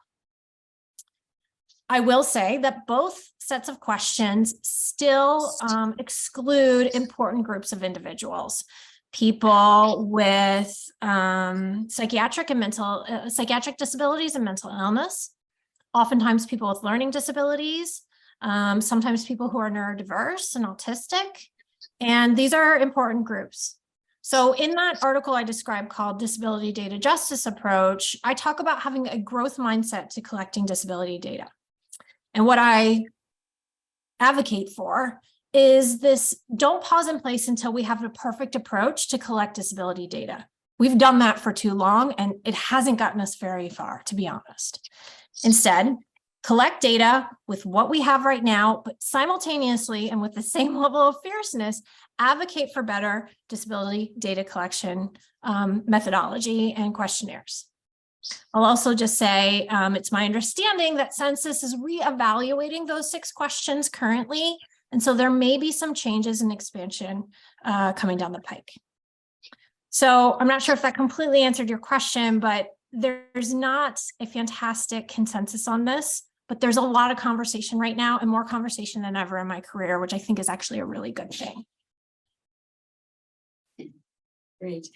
I will say that both sets of questions still exclude important groups of individuals, people with psychiatric disabilities and mental illness, oftentimes people with learning disabilities, sometimes people who are neurodiverse and autistic. And these are important groups. So in that article I described called Disability Data Justice Approach, I talk about having a growth mindset to collecting disability data. And what I advocate for is this: don't pause in place until we have a perfect approach to collect disability data. We've done that for too long, and it hasn't gotten us very far, to be honest. Instead, collect data with what we have right now, but simultaneously and with the same level of fierceness, advocate for better disability data collection methodology and questionnaires. I'll also just say it's my understanding that Census is reevaluating those 6 questions currently. And so there may be some changes and expansion coming down the pike. So I'm not sure if that completely answered your question, but there's not a fantastic consensus on this, but there's a lot of conversation right now, and more conversation than ever in my career, which I think is actually a really good thing. Great.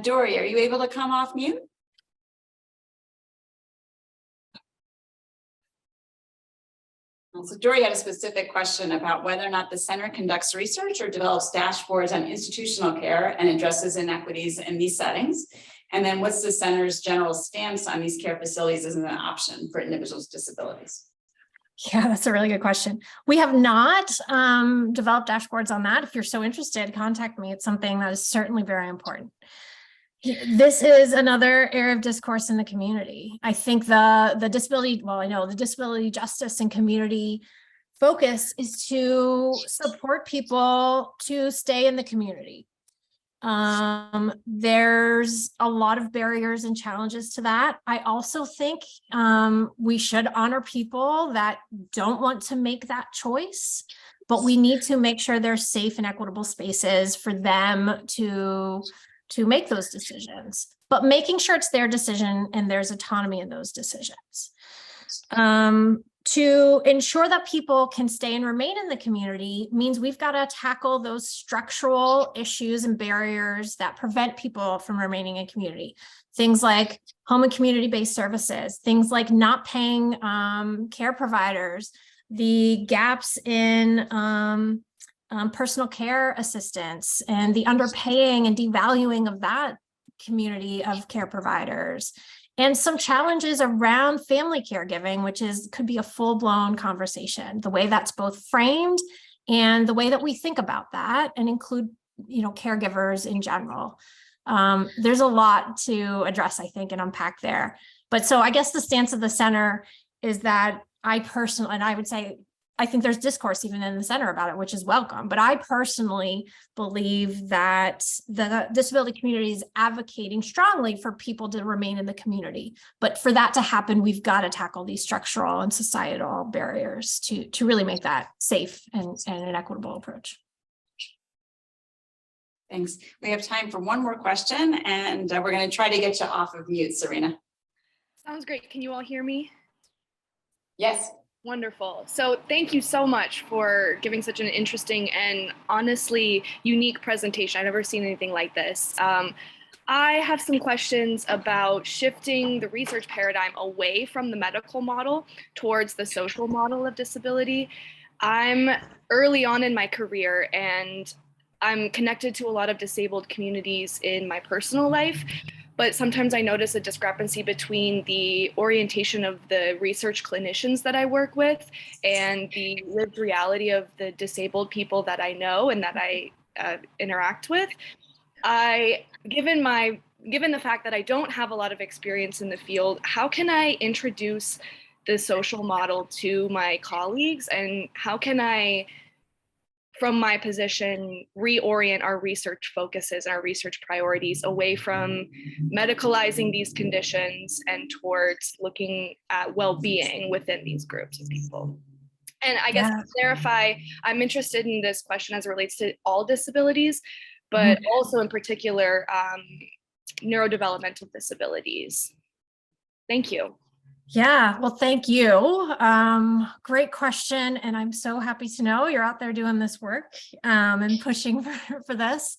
Dory, are you able to come off mute? So Dory had a specific question about whether or not the center conducts research or develops dashboards on institutional care and addresses inequities in these settings. And then what's the center's general stance on these care facilities as an option for individuals with disabilities? Yeah, that's a really good question. We have not developed dashboards on that. If you're so interested, contact me. It's something that is certainly very important. This is another area of discourse in the community. I think the disability, well, I know the disability justice and community focus is to support people to stay in the community. There's a lot of barriers and challenges to that. I also think we should honor people that don't want to make that choice, but we need to make sure there's safe and equitable spaces for them to make those decisions, but making sure it's their decision and there's autonomy in those decisions. To ensure that people can stay and remain in the community means we've got to tackle those structural issues and barriers that prevent people from remaining in community. Things like home and community-based services, things like not paying care providers, the gaps in personal care assistance, and the underpaying and devaluing of that community of care providers. And some challenges around family caregiving, which could be a full-blown conversation, the way that's both framed and the way that we think about that and include, caregivers in general. There's a lot to address, I think, and unpack there. But so I guess the stance of the center is that I would say, I think there's discourse even in the center about it, which is welcome. But I personally believe that the disability community is advocating strongly for people to remain in the community. But for that to happen, we've got to tackle these structural and societal barriers to really make that safe and an equitable approach. Thanks. We have time for one more question, and we're going to try to get you off of mute, Serena. Sounds great. Can you all hear me? Yes. Wonderful. So thank you so much for giving such an interesting and honestly unique presentation. I've never seen anything like this. I have some questions about shifting the research paradigm away from the medical model towards the social model of disability. I'm early on in my career and I'm connected to a lot of disabled communities in my personal life. But sometimes I notice a discrepancy between the orientation of the research clinicians that I work with and the lived reality of the disabled people that I know and that I interact with. Given the fact that I don't have a lot of experience in the field, how can I introduce the social model to my colleagues, and how can I, from my position, reorient our research focuses and our research priorities away from medicalizing these conditions and towards looking at well-being within these groups of people? And I guess to clarify, I'm interested in this question as it relates to all disabilities, but also in particular, neurodevelopmental disabilities. Thank you. Yeah, well, thank you. Great question. And I'm so happy to know you're out there doing this work and pushing for this.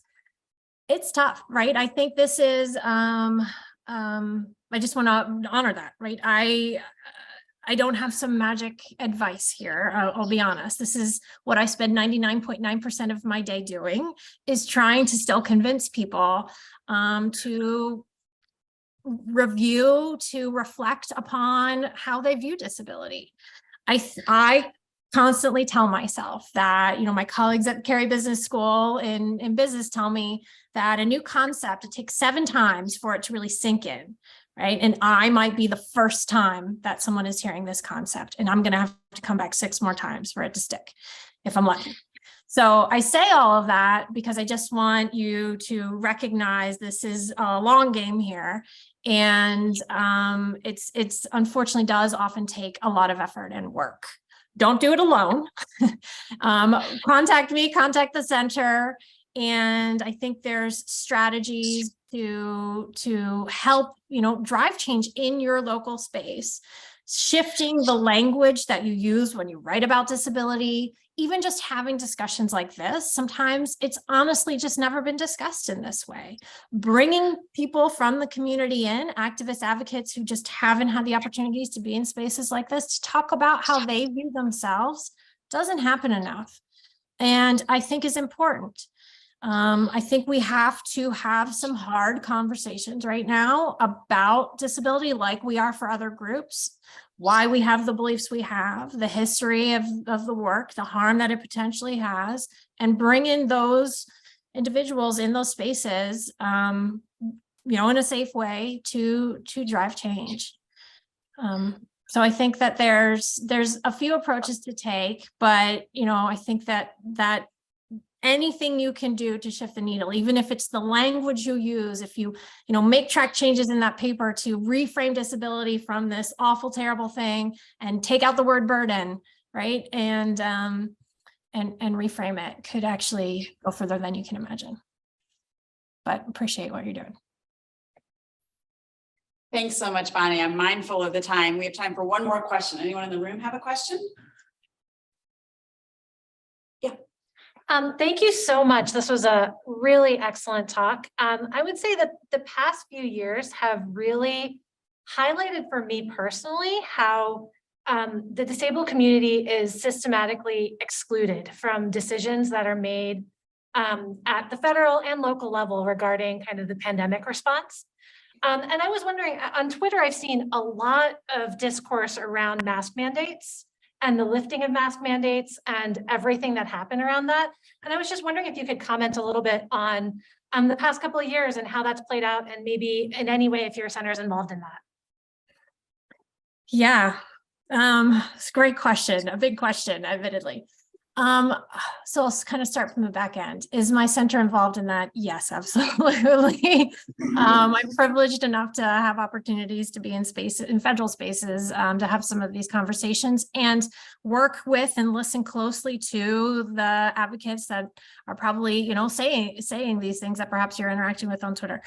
It's tough, right? I think this is, I just want to honor that, right? I I don't have some magic advice here. I'll be honest. This is what I spend 99.9% of my day doing, is trying to still convince people to review, to reflect upon how they view disability. I constantly tell myself that, my colleagues at Carey Business School in business tell me that a new concept, it takes 7 times for it to really sink in, right? And I might be the first time that someone is hearing this concept, and I'm going to have to come back 6 more times for it to stick, if I'm lucky. So I say all of that because I just want you to recognize this is a long game here. And it's unfortunately does often take a lot of effort and work. Don't do it alone. Contact me, contact the center. And I think there's strategies to help, drive change in your local space, shifting the language that you use when you write about disability, even just having discussions like this. Sometimes it's honestly just never been discussed in this way. Bringing people from the community in, activists, advocates who just haven't had the opportunities to be in spaces like this to talk about how they view themselves doesn't happen enough. And I think is important. I think we have to have some hard conversations right now about disability, like we are for other groups, why we have the beliefs we have, the history of the work, the harm that it potentially has, and bring in those individuals in those spaces, in a safe way to drive change. So I think that there's a few approaches to take, but, I think that anything you can do to shift the needle, even if it's the language you use, if you make track changes in that paper to reframe disability from this awful, terrible thing and take out the word burden, right? And reframe it, could actually go further than you can imagine. But appreciate what you're doing. Thanks so much, Bonnie. I'm mindful of the time. We have time for one more question. Anyone in the room have a question? Thank you so much. This was a really excellent talk. I would say that the past few years have really highlighted for me personally how the disabled community is systematically excluded from decisions that are made at the federal and local level regarding kind of the pandemic response. And I was wondering, on Twitter, I've seen a lot of discourse around mask mandates and the lifting of mask mandates and everything that happened around that. And I was just wondering if you could comment a little bit on the past couple of years and how that's played out, and maybe in any way if your center is involved in that. Yeah, it's a great question, a big question, admittedly. So I'll kind of start from the back end. Is my center involved in that? Yes, absolutely. I'm privileged enough to have opportunities to be in federal spaces, to have some of these conversations and work with and listen closely to the advocates that are probably, saying these things that perhaps you're interacting with on Twitter.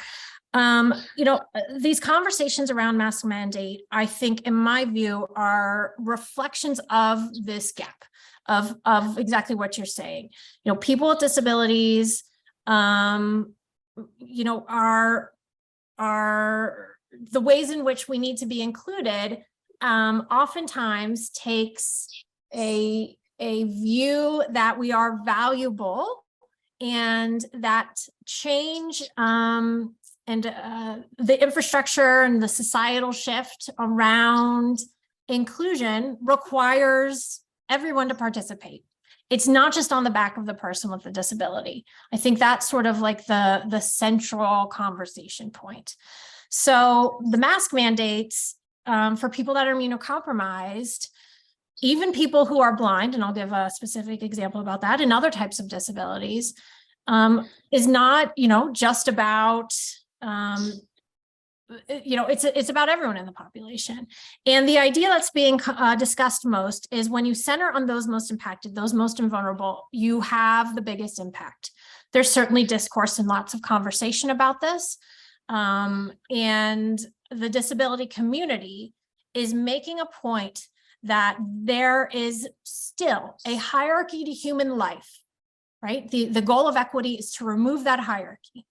These conversations around mask mandate, I think, in my view, are reflections of this gap of exactly what you're saying. People with disabilities, are the ways in which we need to be included, oftentimes takes a view that we are valuable and that change, and the infrastructure and the societal shift around inclusion requires everyone to participate. It's not just on the back of the person with the disability. I think that's sort of like the central conversation point. So the mask mandates, for people that are immunocompromised, even people who are blind, and I'll give a specific example about that, and other types of disabilities, is not, just about, it's about everyone in the population. And the idea that's being discussed most is when you center on those most impacted, those most vulnerable, you have the biggest impact. There's certainly discourse and lots of conversation about this. And the disability community is making a point that there is still a hierarchy to human life, right? The goal of equity is to remove that hierarchy.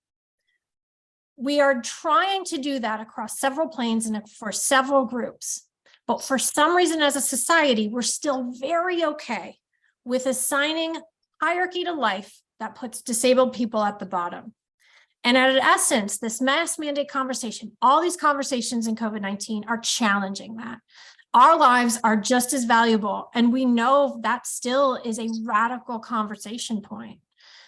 We are trying to do that across several planes and for several groups. But for some reason, as a society, we're still very okay with assigning hierarchy to life that puts disabled people at the bottom. And at essence, this mass mandate conversation, all these conversations in COVID-19 are challenging that. Our lives are just as valuable. And we know that still is a radical conversation point.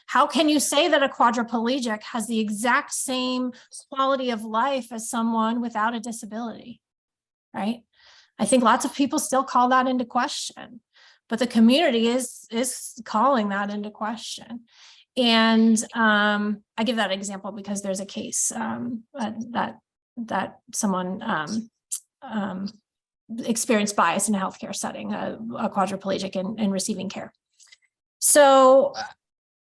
How can you say that a quadriplegic has the exact same quality of life as someone without a disability, right? I think lots of people still call that into question, but the community is calling that into question. And I give that example because there's a case that someone experienced bias in a healthcare setting, a quadriplegic in receiving care. So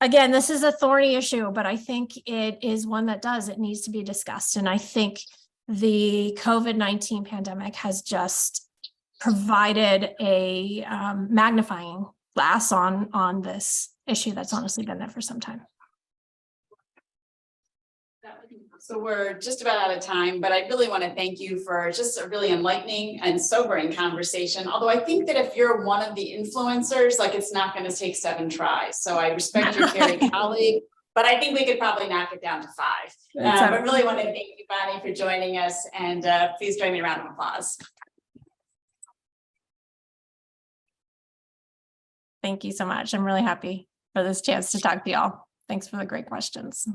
again, this is a thorny issue, but I think it is one that it needs to be discussed. And I think the COVID-19 pandemic has just provided a magnifying glass on this issue that's honestly been there for some time. So we're just about out of time, but I really want to thank you for just a really enlightening and sobering conversation. Although I think that if you're one of the influencers, like it's not going to take 7 tries. So I respect your caring colleague, but I think we could probably knock it down to 5. But really want to thank you, Bonnie, for joining us, and please join me in a round of applause. Thank you so much. I'm really happy for this chance to talk to y'all. Thanks for the great questions.